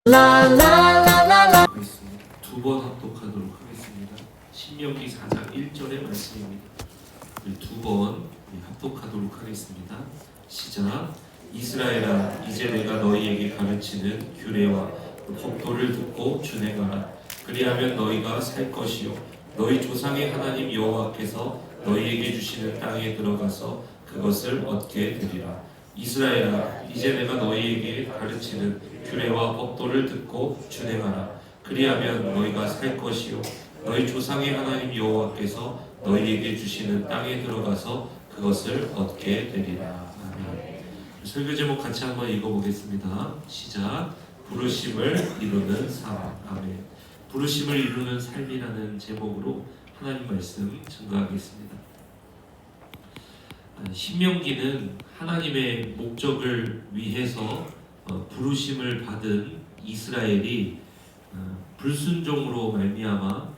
두 번 합독하도록 하겠습니다. 신명기 4장 1절의 말씀입니다. 두 번 합독하도록 하겠습니다. 시작. 이스라엘아, 이제 내가 너희에게 가르치는 규례와 법도를 듣고 준행하라. 그리하면 너희가 살 것이요 너희 조상의 하나님 여호와께서 너희에게 주시는 땅에 들어가서 그것을 얻게 되리라. 이스라엘아, 이제 내가 너희에게 가르치는 규례와 법도를 듣고 준행하라. 그리하면 너희가 살 것이요 너희 조상의 하나님 여호와께서 너희에게 주시는 땅에 들어가서 그것을 얻게 되리라. 아멘. 설교 제목 같이 한번 읽어보겠습니다. 시작. 부르심을 이루는 삶. 아멘. 부르심을 이루는 삶이라는 제목으로 하나님 말씀 증거하겠습니다. 신명기는 하나님의 목적을 위해서 부르심을 받은 이스라엘이 불순종으로 말미암아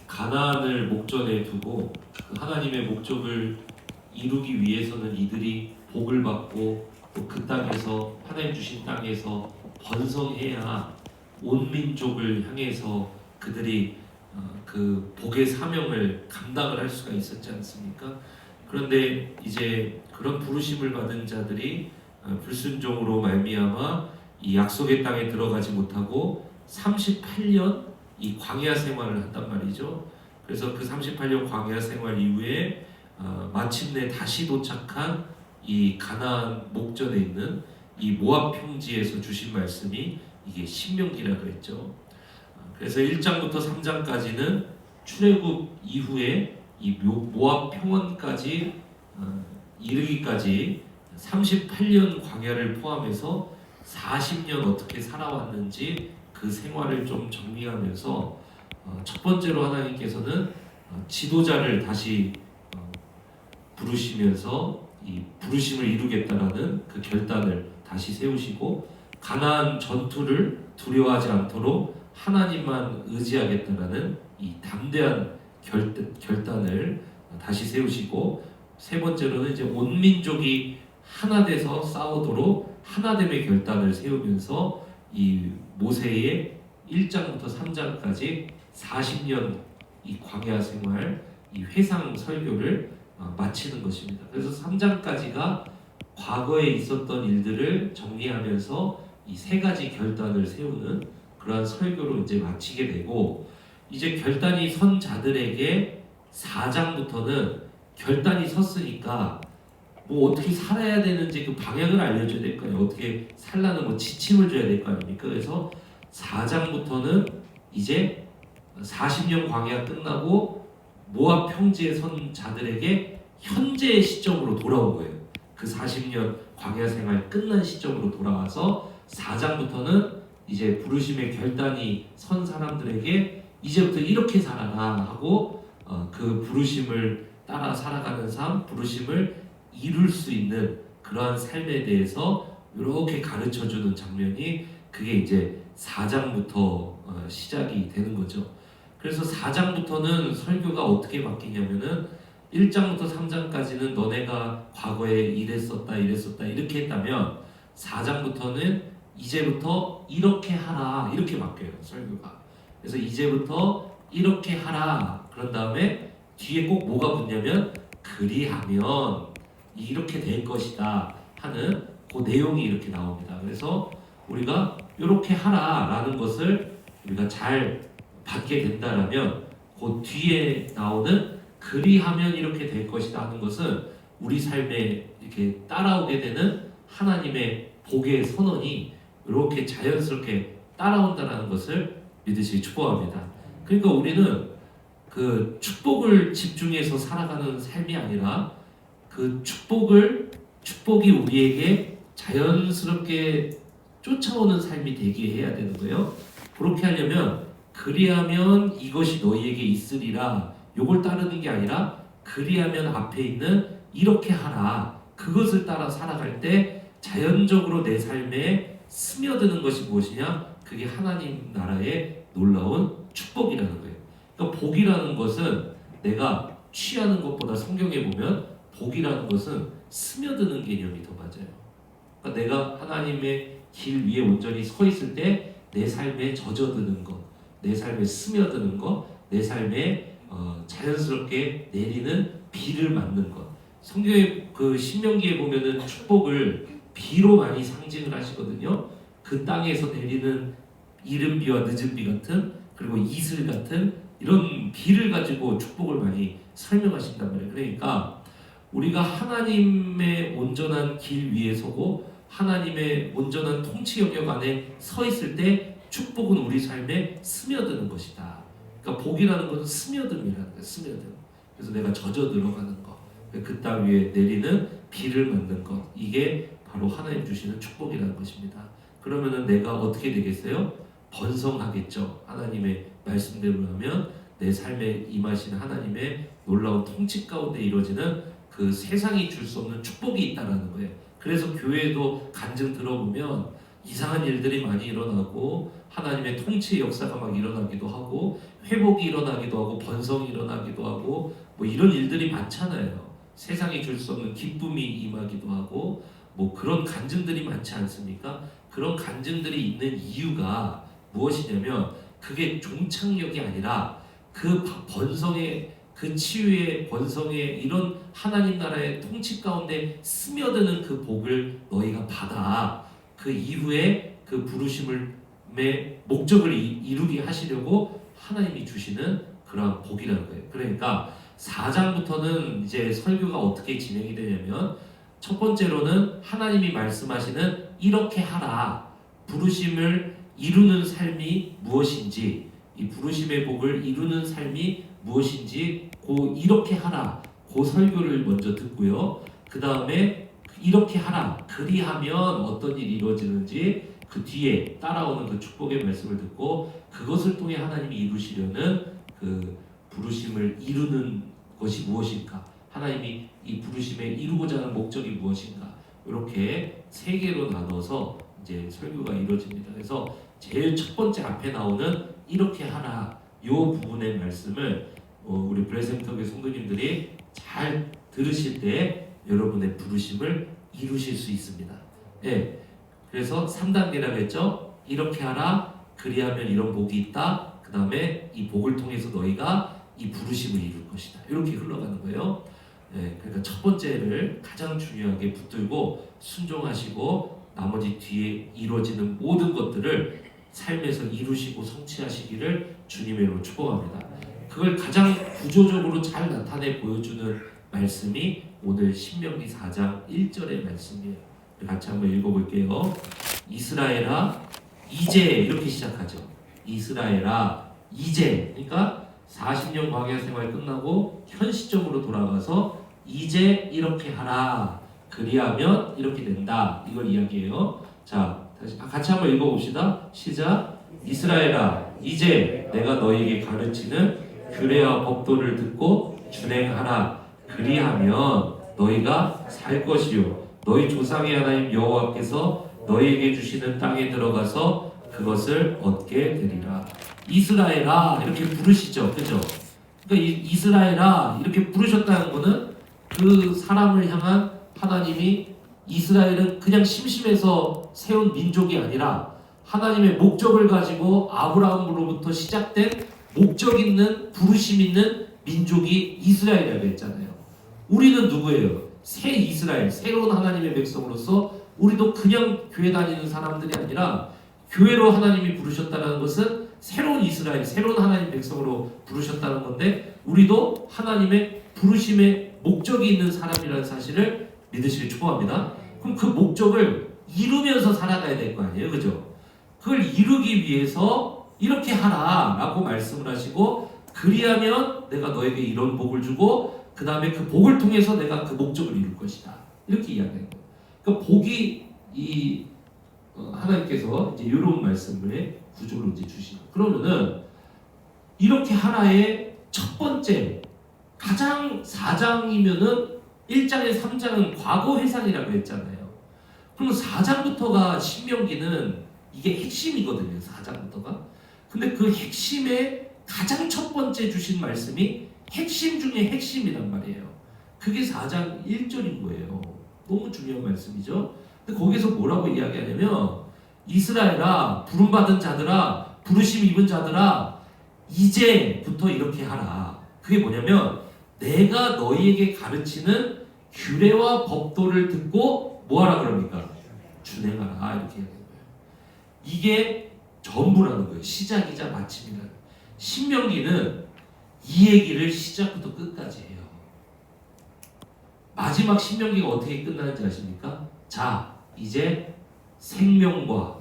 가나안을 목전에 두고 하나님의 목적을 이루기 위해서는 이들이 복을 받고 또 그 땅에서 하나님 주신 땅에서 번성해야 온 민족을 향해서 그들이 그 복의 사명을 감당을 할 수가 있었지 않습니까? 그런데 이제 그런 부르심을 받은 자들이 불순종으로 말미암아 이 약속의 땅에 들어가지 못하고 38년 이 광야 생활을 한단 말이죠. 그래서 그 38년 광야 생활 이후에 마침내 다시 도착한 이 가나안 목전에 있는 이 모압 평지에서 주신 말씀이 이게 신명기라 그랬죠. 그래서 1장부터 3장까지는 출애굽 이후에 이 모압 평원까지 이르기까지 38년 광야를 포함해서 40년 어떻게 살아왔는지 그 생활을 좀 정리하면서 첫 번째로 하나님께서는 지도자를 다시 부르시면서 이 부르심을 이루겠다라는 그 결단을 다시 세우시고 가나안 전투를 두려워하지 않도록 하나님만 의지하겠다라는 이 담대한 결단을 다시 세우시고 세 번째로는 이제 온 민족이 하나 돼서 싸우도록 하나됨의 결단을 세우면서 이 모세의 1장부터 3장까지 40년 이 광야 생활 이 회상 설교를 마치는 것입니다. 그래서 3장까지가 과거에 있었던 일들을 정리하면서 이 세 가지 결단을 세우는 그러한 설교로 이제 마치게 되고 이제 결단이 선 자들에게 4장부터는 결단이 섰으니까 뭐 어떻게 살아야 되는지 그 방향을 알려줘야 될 거 아니에요. 어떻게 살라는 뭐 지침을 줘야 될 거 아닙니까? 그래서 4장부터는 이제 40년 광야 끝나고 모압 평지에 선 자들에게 현재의 시점으로 돌아온 거예요. 그 40년 광야 생활 끝난 시점으로 돌아와서 4장부터는 이제 부르심의 결단이 선 사람들에게 이제부터 이렇게 살아라 하고 그 부르심을 따라 살아가는 삶, 부르심을 이룰 수 있는 그러한 삶에 대해서 이렇게 가르쳐주는 장면이 그게 이제 4장부터 시작이 되는 거죠. 그래서 4장부터는 설교가 어떻게 바뀌냐면은 1장부터 3장까지는 너네가 과거에 이랬었다 이렇게 했다면 4장부터는 이제부터 이렇게 하라 이렇게 바뀌어요 설교가. 그래서 이제부터 이렇게 하라 그런 다음에 뒤에 꼭 뭐가 붙냐면 그리하면 이렇게 될 것이다 하는 그 내용이 이렇게 나옵니다. 그래서 우리가 이렇게 하라라는 것을 우리가 잘 받게 된다라면 그 뒤에 나오는 그리하면 이렇게 될 것이다 하는 것은 우리 삶에 이렇게 따라오게 되는 하나님의 복의 선언이 이렇게 자연스럽게 따라온다는 것을 믿으시기 축복합니다. 그러니까 우리는 그 축복을 집중해서 살아가는 삶이 아니라 그 축복이 우리에게 자연스럽게 쫓아오는 삶이 되게 해야 되는 거예요. 그렇게 하려면 그리하면 이것이 너희에게 있으리라 요걸 따르는 게 아니라 그리하면 앞에 있는 이렇게 하라 그것을 따라 살아갈 때 자연적으로 내 삶에 스며드는 것이 무엇이냐? 그게 하나님 나라의 놀라운 축복이라는 거예요. 그러니까 복이라는 것은 내가 취하는 것보다 성경에 보면 복이라는 것은 스며드는 개념이 더 맞아요. 그러니까 내가 하나님의 길 위에 온전히 서 있을 때 내 삶에 젖어드는 것, 내 삶에 스며드는 것, 내 삶에 자연스럽게 내리는 비를 맞는 것. 성경의 그 신명기에 보면은 축복을 비로 많이 상징을 하시거든요. 그 땅에서 내리는 이른 비와 늦은 비 같은, 그리고 이슬 같은 이런 비를 가지고 축복을 많이 설명하신단 말이에요. 그러니까 우리가 하나님의 온전한 길 위에 서고 하나님의 온전한 통치 영역 안에 서 있을 때 축복은 우리 삶에 스며드는 것이다. 그러니까 복이라는 것은 스며듦이라는 거예요. 스며듦. 그래서 내가 젖어 들어가는 것, 그 땅 위에 내리는 비를 맞는 것, 이게 바로 하나님 주시는 축복이라는 것입니다. 그러면은 내가 어떻게 되겠어요? 번성하겠죠. 하나님의 말씀대로 하면 내 삶에 임하신 하나님의 놀라운 통치 가운데 이루어지는 그 세상이 줄 수 없는 축복이 있다라는 거예요. 그래서 교회도 간증 들어보면 이상한 일들이 많이 일어나고 하나님의 통치의 역사가 막 일어나기도 하고 회복이 일어나기도 하고 번성이 일어나기도 하고 뭐 이런 일들이 많잖아요. 세상이 줄 수 없는 기쁨이 임하기도 하고 뭐 그런 간증들이 많지 않습니까? 그런 간증들이 있는 이유가 무엇이냐면 그게 종착역이 아니라 그 번성의 그 치유의 번성의 이런 하나님 나라의 통치 가운데 스며드는 그 복을 너희가 받아 그 이후에 그 부르심의 목적을 이루게 하시려고 하나님이 주시는 그런 복이라는 거예요. 그러니까 4장부터는 이제 설교가 어떻게 진행이 되냐면 첫 번째로는 하나님이 말씀하시는 이렇게 하라, 부르심을 이루는 삶이 무엇인지, 이 부르심의 복을 이루는 삶이 무엇인지 이렇게 하라, 그 설교를 먼저 듣고요. 그 다음에 이렇게 하라, 그리하면 어떤 일이 이루어지는지 그 뒤에 따라오는 그 축복의 말씀을 듣고 그것을 통해 하나님이 이루시려는 그 부르심을 이루는 것이 무엇인가, 하나님이 이 부르심에 이루고자 하는 목적이 무엇인가, 이렇게 세 개로 나눠서 이제 설교가 이루어집니다. 그래서 제일 첫 번째 앞에 나오는 이렇게 하라, 이 부분의 말씀을 우리 브레센터교회 성도님들이 잘 들으실 때 여러분의 부르심을 이루실 수 있습니다. 예. 그래서 3단계라고 했죠. 이렇게 하라, 그리하면 이런 복이 있다. 그 다음에 이 복을 통해서 너희가 이 부르심을 이룰 것이다. 이렇게 흘러가는 거예요. 예. 그러니까 첫 번째를 가장 중요하게 붙들고 순종하시고 나머지 뒤에 이루어지는 모든 것들을 삶에서 이루시고 성취하시기를 주님의 이름으로 축복합니다. 그걸 가장 구조적으로 잘 나타내 보여주는 말씀이 오늘 신명기 4장 1절의 말씀이에요. 같이 한번 읽어볼게요. 이스라엘아 이제, 이렇게 시작하죠. 이스라엘아 이제, 그러니까 40년 광야 생활 끝나고 현 시점으로 돌아가서 이제 이렇게 하라, 그리하면 이렇게 된다, 이걸 이야기해요. 자, 다시 같이 한번 읽어봅시다. 시작. 이스라엘아 이제 내가 너희에게 가르치는 규례와 법도를 듣고 준행하라, 그리하면 너희가 살 것이요 너희 조상의 하나님 여호와께서 너희에게 주시는 땅에 들어가서 그것을 얻게 되리라. 이스라엘아 이렇게 부르시죠, 그죠? 그러니까 이스라엘아 이렇게 부르셨다는 것은 그 사람을 향한 하나님이, 이스라엘은 그냥 심심해서 세운 민족이 아니라 하나님의 목적을 가지고 아브라함으로부터 시작된 목적 있는 부르심 있는 민족이 이스라엘이라고 했잖아요. 우리는 누구예요? 새 이스라엘, 새로운 하나님의 백성으로서 우리도 그냥 교회 다니는 사람들이 아니라 교회로 하나님이 부르셨다는 것은 새로운 이스라엘, 새로운 하나님 백성으로 부르셨다는 건데 우리도 하나님의 부르심의 목적이 있는 사람이라는 사실을 믿으시길 축복합니다. 그럼 그 목적을 이루면서 살아가야 될 거 아니에요, 그죠? 그걸 이루기 위해서 이렇게 하라 라고 말씀을 하시고, 그리하면 내가 너에게 이런 복을 주고 그 다음에 그 복을 통해서 내가 그 목적을 이룰 것이다, 이렇게 이야기하는 거예요. 그러니까 복이 하나님께서 이제 이런 말씀을 구조로 이제 주시고, 그러면은 이렇게 하나의 첫 번째 가장 4장이면은 1장에 3장은 과거 회상이라고 했잖아요. 그럼 4장부터가 신명기는 이게 핵심이거든요. 4장부터가. 근데 그 핵심의 가장 첫 번째 주신 말씀이 핵심 중에 핵심이란 말이에요. 그게 4장 1절인 거예요. 너무 중요한 말씀이죠. 근데 거기서 뭐라고 이야기하냐면 이스라엘아, 부름받은 자들아, 부르심 입은 자들아, 이제부터 이렇게 하라. 그게 뭐냐면 내가 너희에게 가르치는 규례와 법도를 듣고 뭐하라 그럽니까? 준행하라. 이렇게 얘기하는 거예요. 이게 전부라는 거예요. 시작이자 마침이라는 거예요. 신명기는 이 얘기를 시작부터 끝까지 해요. 마지막 신명기가 어떻게 끝나는지 아십니까? 자, 이제 생명과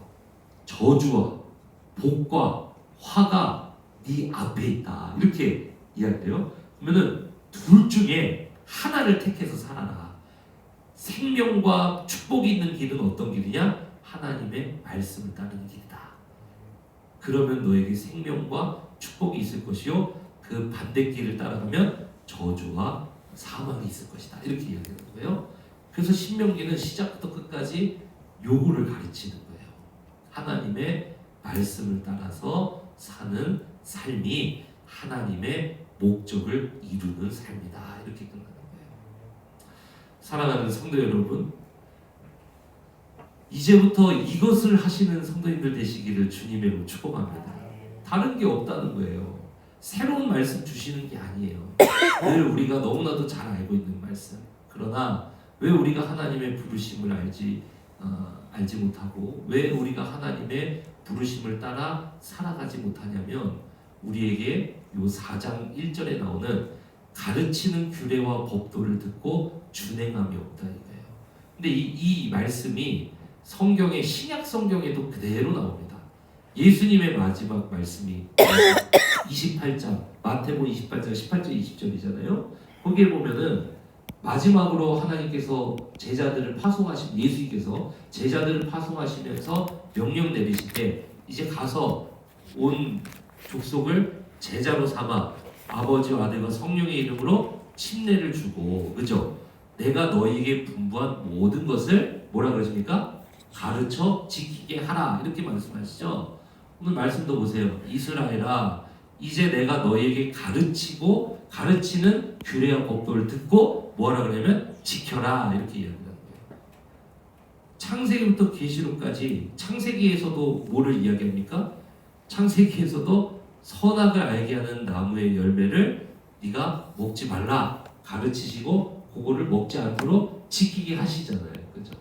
저주와 복과 화가 네 앞에 있다. 이렇게 이야기해요. 그러면은 둘 중에 하나를 택해서 살아라. 생명과 축복이 있는 길은 어떤 길이냐? 하나님의 말씀을 따르는 길이다. 그러면 너에게 생명과 축복이 있을 것이요, 그 반대길을 따라가면 저주와 사망이 있을 것이다. 이렇게 이야기하는 거예요. 그래서 신명기는 시작부터 끝까지 요구를 가르치는 거예요. 하나님의 말씀을 따라서 사는 삶이 하나님의 목적을 이루는 삶이다. 이렇게 끝나는 거예요. 사랑하는 성도 여러분, 이제부터 이것을 하시는 성도님들 되시기를 주님으로 축복합니다. 다른 게 없다는 거예요. 새로운 말씀 주시는 게 아니에요. 늘 우리가 너무나도 잘 알고 있는 말씀. 그러나 왜 우리가 하나님의 부르심을 알지 못하고 왜 우리가 하나님의 부르심을 따라 살아가지 못하냐면 우리에게 요 4장 1절에 나오는 가르치는 규례와 법도를 듣고 준행함이 없다 이거예요. 근데 이 말씀이 성경의 신약 성경에도 그대로 나옵니다. 예수님의 마지막 말씀이 28장 마태복음 28장 18절 20절이잖아요. 거기에 보면은 마지막으로 하나님께서 제자들을 파송하신 예수님께서 제자들을 파송하시면서 명령 내리실 때 이제 가서 온 족속을 제자로 삼아 아버지와 아들과 성령의 이름으로 침례를 주고, 그죠? 내가 너희에게 분부한 모든 것을 뭐라 그러십니까? 가르쳐 지키게 하라 이렇게 말씀하시죠. 오늘 말씀도 보세요. 이스라엘아, 이제 내가 너희에게 가르치고 가르치는 규례와 법도를 듣고 뭐라 그러냐면 지켜라 이렇게 이야기하는 거예요. 창세기부터 계시록까지 창세기에서도 뭐를 이야기합니까? 창세기에서도 선악을 알게 하는 나무의 열매를 네가 먹지 말라 가르치시고 그거를 먹지 않도록 지키게 하시잖아요. 그죠?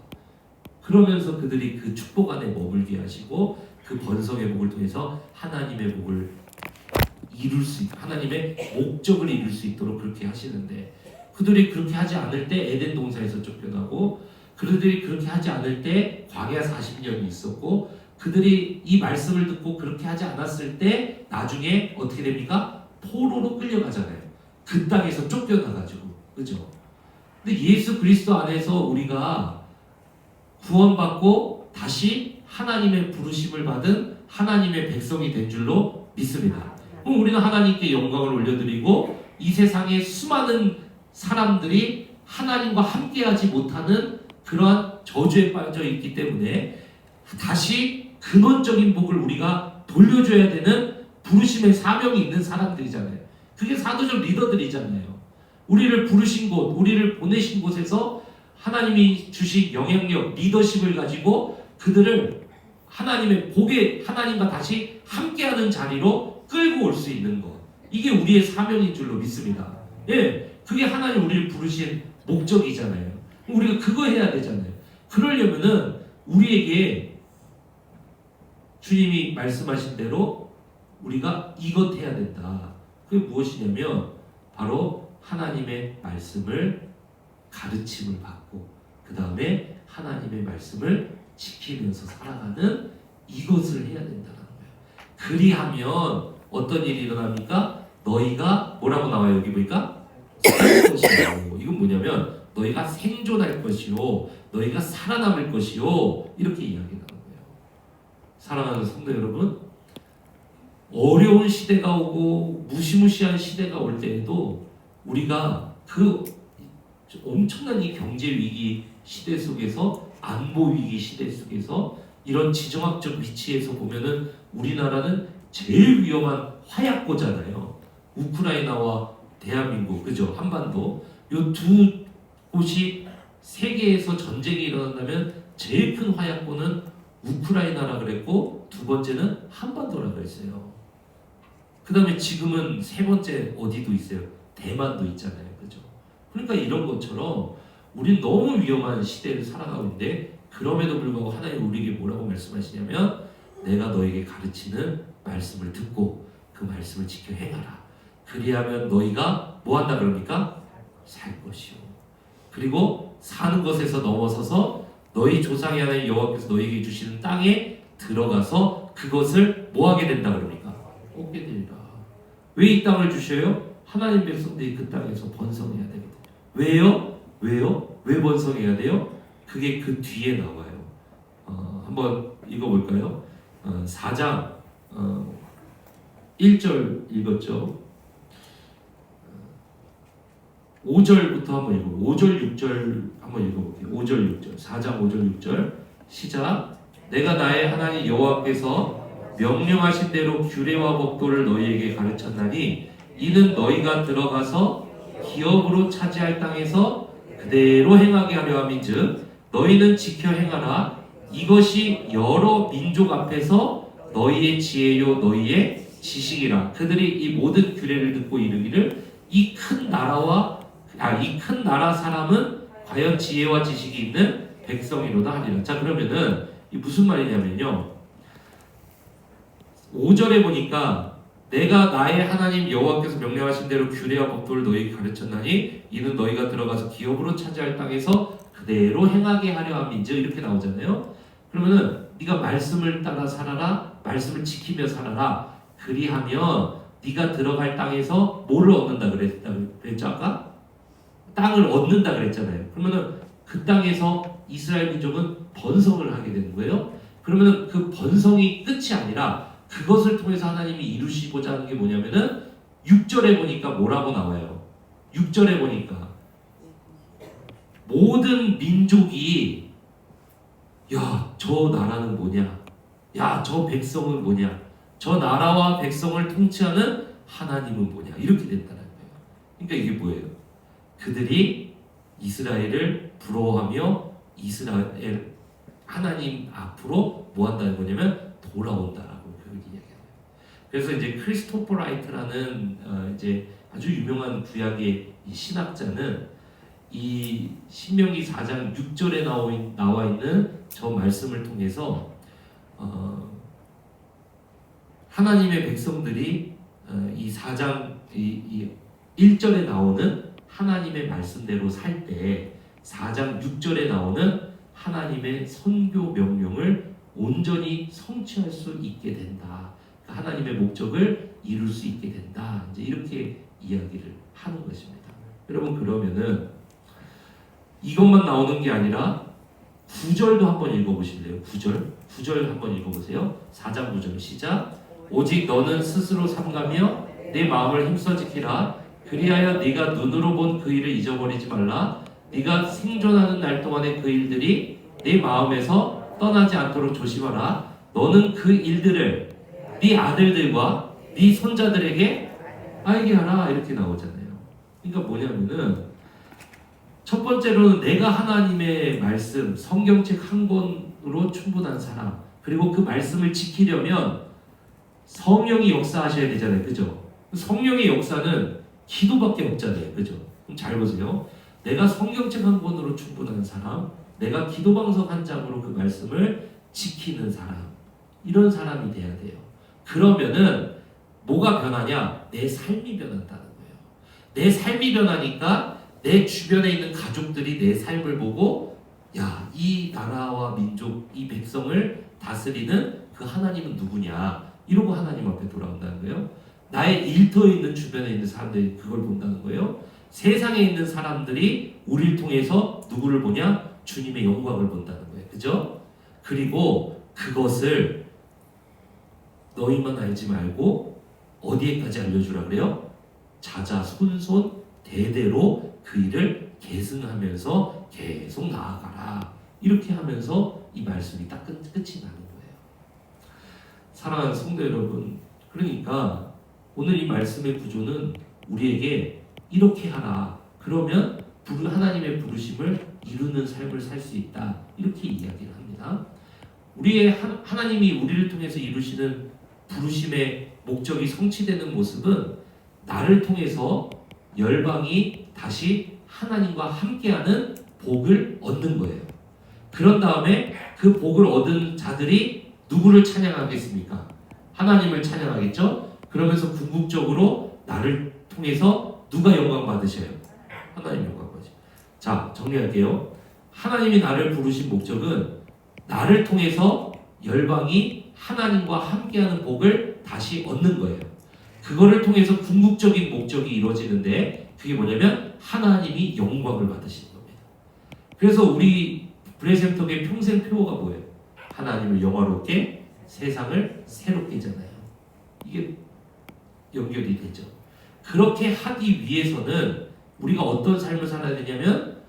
그러면서 그들이 그 축복 안에 머물게 하시고 그 번성의 복을 통해서 하나님의 복을 이룰 수 있고 하나님의 목적을 이룰 수 있도록 그렇게 하시는데, 그들이 그렇게 하지 않을 때 에덴 동산에서 쫓겨나고, 그들이 그렇게 하지 않을 때 광야 40년이 있었고, 그들이 이 말씀을 듣고 그렇게 하지 않았을 때 나중에 어떻게 됩니까? 포로로 끌려가잖아요. 그 땅에서 쫓겨나가지고, 그죠? 근데 예수 그리스도 안에서 우리가 구원받고 다시 하나님의 부르심을 받은 하나님의 백성이 된 줄로 믿습니다. 그럼 우리는 하나님께 영광을 올려드리고 이 세상에 수많은 사람들이 하나님과 함께하지 못하는 그러한 저주에 빠져 있기 때문에 다시 근원적인 복을 우리가 돌려줘야 되는 부르심의 사명이 있는 사람들이잖아요. 그게 사도적 리더들이잖아요. 우리를 부르신 곳, 우리를 보내신 곳에서 하나님이 주신 영향력, 리더십을 가지고 그들을 하나님의 복에 하나님과 다시 함께하는 자리로 끌고 올 수 있는 것, 이게 우리의 사명인 줄로 믿습니다. 예, 그게 하나님 우리를 부르신 목적이잖아요. 우리가 그거 해야 되잖아요. 그러려면은 우리에게 주님이 말씀하신 대로 우리가 이것 해야 된다. 그게 무엇이냐면 바로 하나님의 말씀을 가르침을 받고 그 다음에 하나님의 말씀을 지키면서 살아가는 이것을 해야 된다는 거예요. 그리하면 어떤 일이 일어납니까? 너희가 뭐라고 나와요? 여기 보니까 살 것이요. 이건 뭐냐면 너희가 생존할 것이요, 너희가 살아남을 것이요, 이렇게 이야기하는 거예요. 사랑하는 성도 여러분, 어려운 시대가 오고 무시무시한 시대가 올 때에도 우리가 그 엄청난 이 경제 위기 시대 속에서, 안보 위기 시대 속에서, 이런 지정학적 위치에서 보면은 우리나라는 제일 위험한 화약고잖아요. 우크라이나와 대한민국, 그죠? 한반도, 요 두 곳이 세계에서 전쟁이 일어난다면 제일 큰 화약고는 우크라이나라 그랬고 두 번째는 한반도라 그랬어요. 그 다음에 지금은 세 번째 어디도 있어요. 대만도 있잖아요. 그죠? 그러니까 이런 것처럼 우린 너무 위험한 시대를 살아가고 있는데 그럼에도 불구하고 하나님 우리에게 뭐라고 말씀하시냐면 내가 너에게 가르치는 말씀을 듣고 그 말씀을 지켜 행하라. 그리하면 너희가 뭐 한다 그럽니까? 살 것이요. 그리고 사는 것에서 넘어서서 너희 조상의 하나님 여호와께서 너희에게 주시는 땅에 들어가서 그것을 뭐 하게 된다 그럽니까? 얻게 되리라. 왜 이 땅을 주셔요? 하나님 백성들이 그 땅에서 번성해야 되거든요. 왜요? 왜요? 왜 번성해야 돼요? 그게 그 뒤에 나와요. 한번 읽어볼까요? 4장 1절 읽었죠? 5절부터 한번 읽어볼게요. 5절 6절 한번 읽어볼게요. 5절 6절 4장 5절 6절 시작. 내가 나의 하나님 여호와께서 명령하신 대로 규례와 법도를 너희에게 가르쳤나니 이는 너희가 들어가서 기업으로 차지할 땅에서 그대로 행하게 하려 함인즉 너희는 지켜 행하라. 이것이 여러 민족 앞에서 너희의 지혜요 너희의 지식이라. 그들이 이 모든 규례를 듣고 이르기를 이 큰 나라 사람은 과연 지혜와 지식이 있는 백성이로다 하리라. 자, 그러면은 이 무슨 말이냐면요. 5절에 보니까 내가 나의 하나님 여호와께서 명령하신 대로 규례와 법도를 너희에게 가르쳤나니 이는 너희가 들어가서 기업으로 차지할 땅에서 그대로 행하게 하려 함인즉 이렇게 나오잖아요. 그러면은 네가 말씀을 따라 살아라. 말씀을 지키며 살아라. 그리하면 네가 들어갈 땅에서 뭐를 얻는다 그랬죠 아까? 땅을 얻는다 그랬잖아요. 그러면은 그 땅에서 이스라엘 민족은 번성을 하게 되는 거예요. 그러면은 그 번성이 끝이 아니라 그것을 통해서 하나님이 이루시고자 하는 게 뭐냐면은 6절에 보니까 뭐라고 나와요? 6절에 보니까 모든 민족이 야, 저 나라는 뭐냐? 야, 저 백성은 뭐냐? 저 나라와 백성을 통치하는 하나님은 뭐냐? 이렇게 된다는 거예요. 그러니까 이게 뭐예요? 그들이 이스라엘을 부러워하며 이스라엘 하나님 앞으로 뭐 한다는 거냐면 돌아온다라고 그렇게 이야기해요. 그래서 이제 크리스토퍼 라이트라는 이제 아주 유명한 구약의 이 신학자는 이 신명기 4장 6절에 나와 있는 저 말씀을 통해서 하나님의 백성들이 이 4장 이 1절에 나오는 하나님의 말씀대로 살 때 4장 6절에 나오는 하나님의 선교 명령을 온전히 성취할 수 있게 된다. 하나님의 목적을 이룰 수 있게 된다. 이제 이렇게 이야기를 하는 것입니다. 여러분 그러면은 이것만 나오는 게 아니라 9절도 한번 읽어보실래요? 9절 한번 읽어보세요. 4장 9절 시작. 오직 너는 스스로 삼가며 내 마음을 힘써 지키라. 그리하여 네가 눈으로 본 그 일을 잊어버리지 말라. 네가 생존하는 날 동안의 그 일들이 네 마음에서 떠나지 않도록 조심하라. 너는 그 일들을 네 아들들과 네 손자들에게 알게 하라. 이렇게 나오잖아요. 그러니까 뭐냐면은 첫 번째로는 내가 하나님의 말씀, 성경책 한 권으로 충분한 사람, 그리고 그 말씀을 지키려면 성령이 역사하셔야 되잖아요. 그죠? 성령의 역사는 기도밖에 없잖아요. 그죠? 그럼 잘 보세요. 내가 성경책 한 권으로 충분한 사람, 내가 기도방석 한 장으로 그 말씀을 지키는 사람, 이런 사람이 돼야 돼요. 그러면은 뭐가 변하냐? 내 삶이 변한다는 거예요. 내 삶이 변하니까 내 주변에 있는 가족들이 내 삶을 보고 야, 이 나라와 민족, 이 백성을 다스리는 그 하나님은 누구냐? 이러고 하나님 앞에 돌아온다는 거예요. 나의 일터에 있는 주변에 있는 사람들이 그걸 본다는 거예요. 세상에 있는 사람들이 우리를 통해서 누구를 보냐? 주님의 영광을 본다는 거예요. 그죠? 그리고 그것을 너희만 알지 말고 어디에까지 알려주라 그래요? 자자손손 대대로 그 일을 계승하면서 계속 나아가라. 이렇게 하면서 이 말씀이 딱 끝이 나는 거예요. 사랑하는 성도 여러분, 그러니까 오늘 이 말씀의 구조는 우리에게 이렇게 하라. 그러면 하나님의 부르심을 이루는 삶을 살 수 있다. 이렇게 이야기를 합니다. 하나님이 우리를 통해서 이루시는 부르심의 목적이 성취되는 모습은 나를 통해서 열방이 다시 하나님과 함께하는 복을 얻는 거예요. 그런 다음에 그 복을 얻은 자들이 누구를 찬양하겠습니까? 하나님을 찬양하겠죠? 그러면서 궁극적으로 나를 통해서 누가 영광 받으셔요? 하나님 영광 받으셔요. 자, 정리할게요. 하나님이 나를 부르신 목적은 나를 통해서 열방이 하나님과 함께하는 복을 다시 얻는 거예요. 그거를 통해서 궁극적인 목적이 이루어지는데 그게 뭐냐면 하나님이 영광을 받으시는 겁니다. 그래서 우리 브레센터의 평생 표어가 뭐예요? 하나님을 영화롭게 세상을 새롭게잖아요. 이게 연결이 되죠. 그렇게 하기 위해서는 우리가 어떤 삶을 살아야 되냐면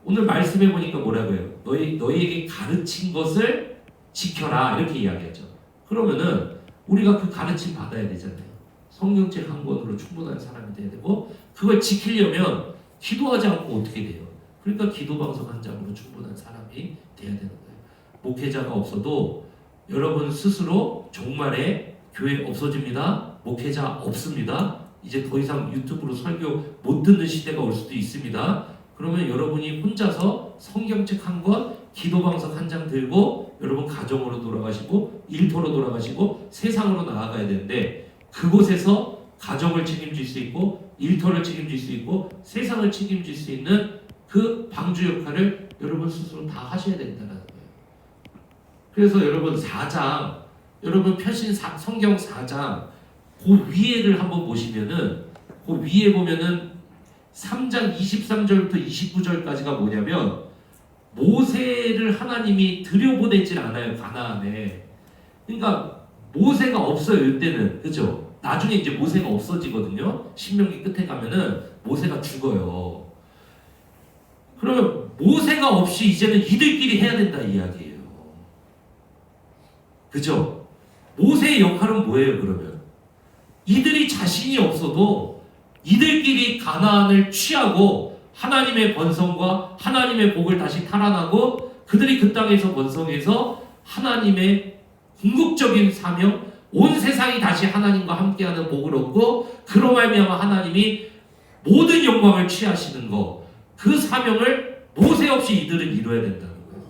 오늘 말씀해 보니까 뭐라고 해요? 너희에게 가르친 것을 지켜라 이렇게 이야기하죠. 그러면은 우리가 그 가르침 받아야 되잖아요. 성경책 한 권으로 충분한 사람이 돼야 되고 그걸 지키려면 기도하지 않고 어떻게 돼요? 그러니까 기도방송 한 장으로 충분한 사람이 돼야 되는 거예요. 목회자가 없어도 여러분 스스로 종말에 교회 없어집니다. 목회자 없습니다. 이제 더 이상 유튜브로 설교 못 듣는 시대가 올 수도 있습니다. 그러면 여러분이 혼자서 성경책 한 권, 기도방송 한 장 들고 여러분 가정으로 돌아가시고 일터로 돌아가시고 세상으로 나아가야 되는데 그곳에서 가정을 책임질 수 있고 일터를 책임질 수 있고 세상을 책임질 수 있는 그 방주 역할을 여러분 스스로 다 하셔야 된다는 거예요. 그래서 여러분 4장, 여러분 성경 4장 그 위에를 한번 보시면은 그 위에 보면은 3장 23절부터 29절까지가 뭐냐면 모세를 하나님이 들여보내질 않아요. 가나안에. 그러니까 모세가 없어요. 이때는. 그죠? 나중에 이제 모세가 없어지거든요. 신명기 끝에 가면은 모세가 죽어요. 그러면 모세가 없이 이제는 이들끼리 해야 된다 이 이야기예요. 그죠? 모세의 역할은 뭐예요 그러면? 이들이 자신이 없어도 이들끼리 가나안을 취하고 하나님의 번성과 하나님의 복을 다시 탈환하고 그들이 그 땅에서 번성해서 하나님의 궁극적인 사명, 온 세상이 다시 하나님과 함께하는 복을 얻고 그로 말미암아 하나님이 모든 영광을 취하시는 것, 그 사명을 모세 없이 이들은 이루어야 된다는 거예요.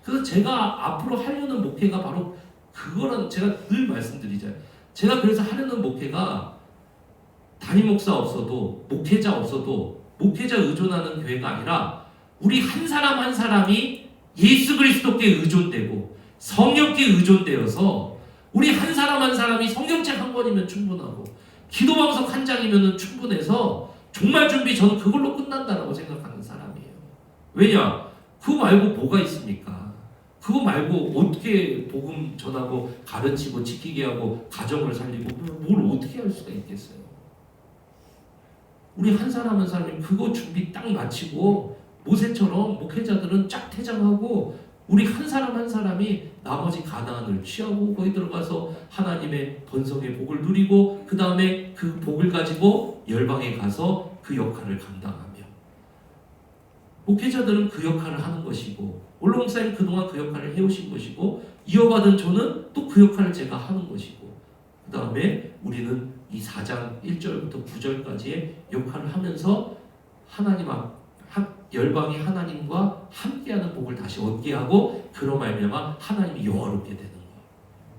그래서 제가 앞으로 하려는 목회가 바로 그거는 제가 늘 말씀드리잖아요. 제가 그래서 하려는 목회가 담임 목사 없어도 목회자 없어도 목회자 의존하는 교회가 아니라 우리 한 사람 한 사람이 예수 그리스도께 의존되고 성령께 의존되어서 우리 한 사람 한 사람이 성경책 한 권이면 충분하고 기도방송 한 장이면 충분해서 종말 준비 저는 그걸로 끝난다라고 생각하는 사람이에요. 왜냐? 그거 말고 뭐가 있습니까? 그거 말고 어떻게 복음 전하고 가르치고 지키게 하고 가정을 살리고 뭘 어떻게 할 수가 있겠어요? 우리 한 사람 한 사람이 그거 준비 딱 마치고 모세처럼 목회자들은 쫙 퇴장하고 우리 한 사람 한 사람이 나머지 가나안을 취하고 거기 들어가서 하나님의 번성의 복을 누리고 그 다음에 그 복을 가지고 열방에 가서 그 역할을 감당하며 목회자들은 그 역할을 하는 것이고 원로 목사님 그동안 그 역할을 해오신 것이고 이어받은 저는 또 그 역할을 제가 하는 것이고 그 다음에 우리는 이 4장 1절부터 9절까지의 역할을 하면서 하나님 열방이 하나님과 함께하는 복을 다시 얻게 하고 그로 말미암아 하나님이 영화롭게 되는 거예요.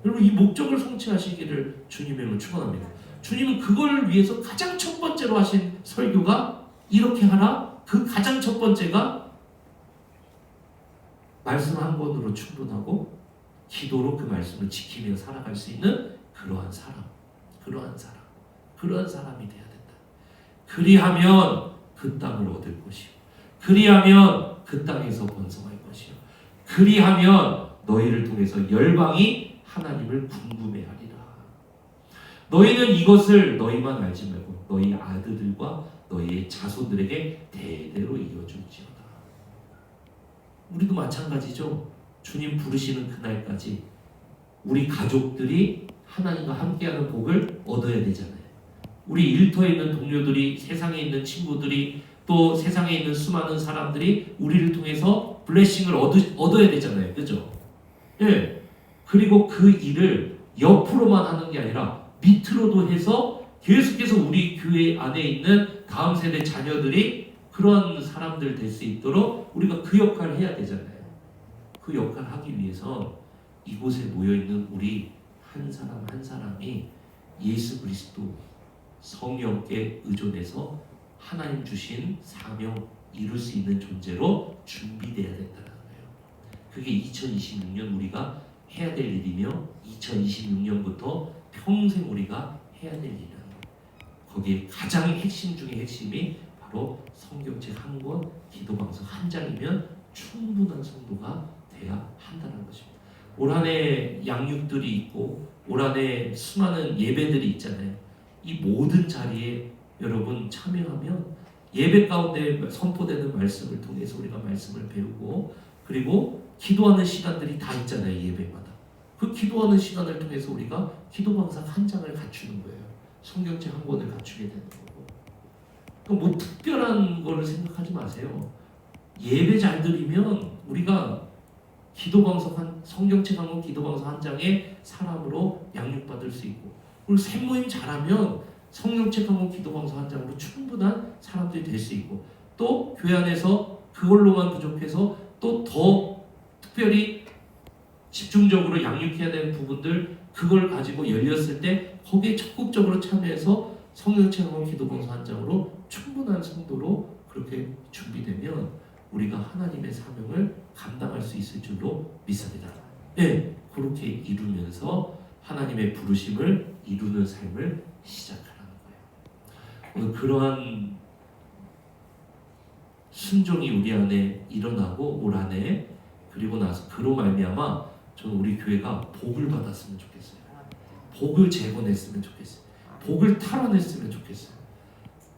여러분 이 목적을 성취하시기를 주님의 축원합니다. 주님은 그걸 위해서 가장 첫 번째로 하신 설교가 이렇게 하라. 그 가장 첫 번째가 말씀 한 권으로 충분하고 기도로 그 말씀을 지키며 살아갈 수 있는 그러한 사람이 돼야 된다. 그리하면 그 땅을 얻을 것이요. 그리하면 그 땅에서 번성할 것이요. 그리하면 너희를 통해서 열방이 하나님을 궁금해하리라. 너희는 이것을 너희만 알지 말고 너희 아들들과 너희의 자손들에게 대대로 이어줄지어다. 우리도 마찬가지죠. 주님 부르시는 그날까지 우리 가족들이 하나님과 함께하는 복을 얻어야 되잖아요. 우리 일터에 있는 동료들이, 세상에 있는 친구들이, 또 세상에 있는 수많은 사람들이 우리를 통해서 블레싱을 얻어야 되잖아요. 그죠? 예. 그리고 그 일을 옆으로만 하는 게 아니라 밑으로도 해서 계속해서 우리 교회 안에 있는 다음 세대 자녀들이 그런 사람들 될 수 있도록 우리가 그 역할을 해야 되잖아요. 그 역할을 하기 위해서 이곳에 모여있는 우리 한 사람 한 사람이 예수 그리스도 성령께 의존해서 하나님 주신 사명 이룰 수 있는 존재로 준비되어야 된다는 거예요. 그게 2026년 우리가 해야 될 일이며 2026년부터 평생 우리가 해야 될 일이라는 거예요. 거기에 가장 핵심 중에 핵심이 바로 성경책 한 권, 기도방송 한 장이면 충분한 성도가 돼야 한다는 것입니다. 올 한 해 양육들이 있고 올 한 해 수많은 예배들이 있잖아요. 이 모든 자리에 여러분 참여하면 예배 가운데 선포되는 말씀을 통해서 우리가 말씀을 배우고 그리고 기도하는 시간들이 다 있잖아요. 예배마다. 그 기도하는 시간을 통해서 우리가 기도방송 한 장을 갖추는 거예요. 성경책 한 권을 갖추게 되는 거고. 뭐 특별한 거를 생각하지 마세요. 예배 잘 드리면 우리가 기도방송 성경책 한 권, 기도방송 한 장의 사람으로 양육받을 수 있고 그리고 샘모임 잘하면 성경책 한 권, 기도방송 한 장으로 충분한 사람들이 될 수 있고 또 교회 안에서 그걸로만 부족해서 또 더 특별히 집중적으로 양육해야 되는 부분들 그걸 가지고 열렸을 때 거기에 적극적으로 참여해서 성경책 한 권, 기도방송 한 장으로 충분한 성도로 그렇게 준비되면 우리가 하나님의 사명을 감당할 수 있을 줄로 믿습니다. 네, 그렇게 이루면서 하나님의 부르심을 이루는 삶을 시작하는 거예요. 오늘 그러한 순종이 우리 안에 일어나고 올 한해 그리고 나서 그로 말미암아 저는 우리 교회가 복을 받았으면 좋겠어요. 복을 재건했으면 좋겠어요. 복을 탈환했으면 좋겠어요.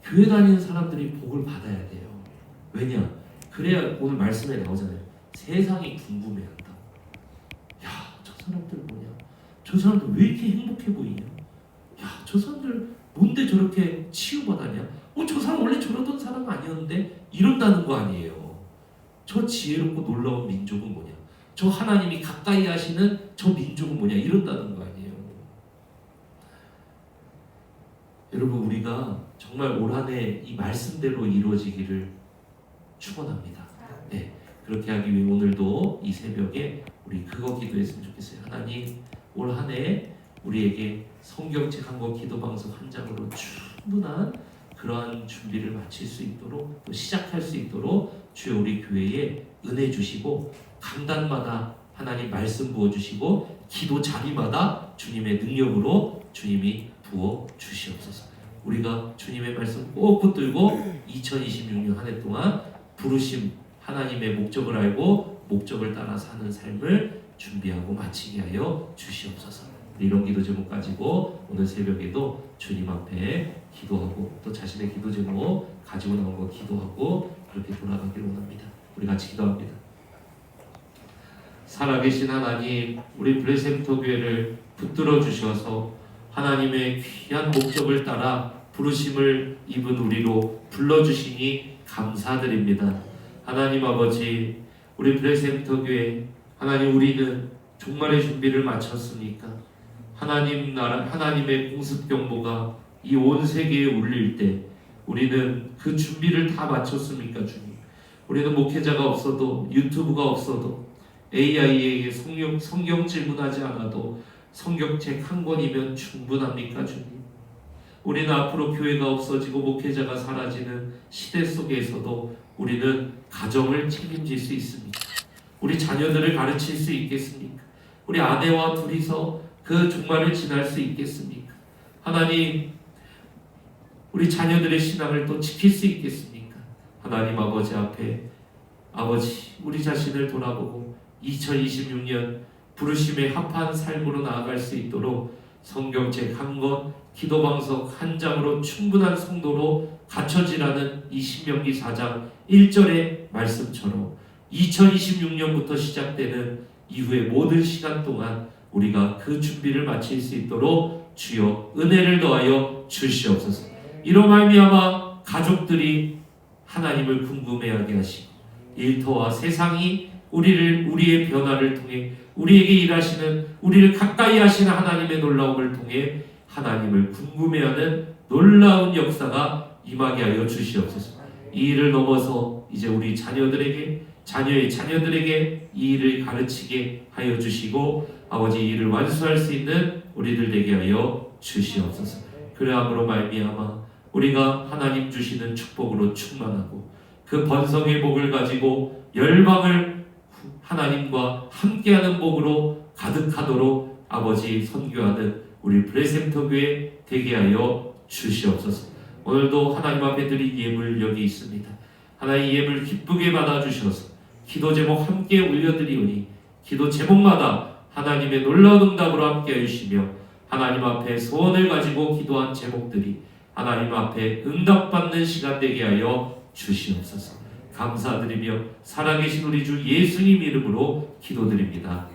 교회 다니는 사람들이 복을 받아야 돼요. 왜냐? 그래야 오늘 말씀에 나오잖아요. 세상이 궁금해한다. 야, 저 사람들 뭐냐? 저 사람들 왜 이렇게 행복해 보이냐? 야, 저 사람들 뭔데 저렇게 치유받았냐? 저 사람 원래 저러던 사람 아니었는데 이런다는 거 아니에요. 저 지혜롭고 놀라운 민족은 뭐냐? 저 하나님이 가까이 하시는 저 민족은 뭐냐? 이런다는 거 아니에요. 여러분 우리가 정말 올 한 해 이 말씀대로 이루어지기를 축원합니다. 네, 그렇게 하기 위해 오늘도 이 새벽에 우리 그거 기도했으면 좋겠어요. 하나님 올 한 해 우리에게 성경책 한 권, 기도방송 한 장으로 충분한 그러한 준비를 마칠 수 있도록 또 시작할 수 있도록 주여 우리 교회에 은혜 주시고 강단마다 하나님 말씀 부어주시고 기도 자리마다 주님의 능력으로 주님이 부어 주시옵소서. 우리가 주님의 말씀 꼭 붙들고 2026년 한 해 동안 부르심 하나님의 목적을 알고 목적을 따라 사는 삶을 준비하고 마치게 하여 주시옵소서. 이런 기도 제목 가지고 오늘 새벽에도 주님 앞에 기도하고 또 자신의 기도 제목 가지고 나온 거 기도하고 그렇게 돌아가기를 원합니다. 우리 같이 기도합니다. 살아계신 하나님, 우리 블레셈터 교회를 붙들어 주셔서 하나님의 귀한 목적을 따라 부르심을 입은 우리로 불러주시니 감사드립니다. 하나님 아버지, 우리 블레셈터 교회 하나님 우리는 종말의 준비를 마쳤으니까 하나님 나라 하나님의 공습 경보가 이 온 세계에 울릴 때 우리는 그 준비를 다 마쳤습니까 주님? 우리는 목회자가 없어도 유튜브가 없어도 AI에게 성경 질문하지 않아도 성경책 한 권이면 충분합니까 주님? 우리는 앞으로 교회가 없어지고 목회자가 사라지는 시대 속에서도 우리는 가정을 책임질 수 있습니까? 우리 자녀들을 가르칠 수 있겠습니까? 우리 아내와 둘이서 그 종말을 지날 수 있겠습니까? 하나님, 우리 자녀들의 신앙을 또 지킬 수 있겠습니까? 하나님 아버지 앞에 아버지 우리 자신을 돌아보고 2026년 부르심에 합한 삶으로 나아갈 수 있도록 성경책 한 권, 기도방송 한 장으로 충분한 성도로 갖춰지라는 이 신명기 4장 1절의 말씀처럼 2026년부터 시작되는 이후의 모든 시간 동안 우리가 그 준비를 마칠 수 있도록 주여 은혜를 더하여 주시옵소서. 이로 말미암아 가족들이 하나님을 궁금해하게 하시고 일터와 세상이 우리의 변화를 통해 우리에게 일하시는, 우리를 가까이 하시는 하나님의 놀라움을 통해 하나님을 궁금해하는 놀라운 역사가 임하게 하여 주시옵소서. 이 일을 넘어서 이제 우리 자녀들에게, 자녀의 자녀들에게 이 일을 가르치게 하여 주시고 아버지 이 일을 완수할 수 있는 우리들 되게 하여 주시옵소서. 그러함으로 말미암아 우리가 하나님 주시는 축복으로 충만하고 그 번성의 복을 가지고 열방을 하나님과 함께하는 복으로 가득하도록 아버지 선교하는 우리 브레센터 교회 되게 하여 주시옵소서. 오늘도 하나님 앞에 드린 예물 여기 있습니다. 하나님 예물 기쁘게 받아주셔서 기도 제목 함께 올려드리오니 기도 제목마다 하나님의 놀라운 응답으로 함께 해주시며 하나님 앞에 소원을 가지고 기도한 제목들이 하나님 앞에 응답받는 시간 되게 하여 주시옵소서. 감사드리며 살아계신 우리 주 예수님 이름으로 기도드립니다.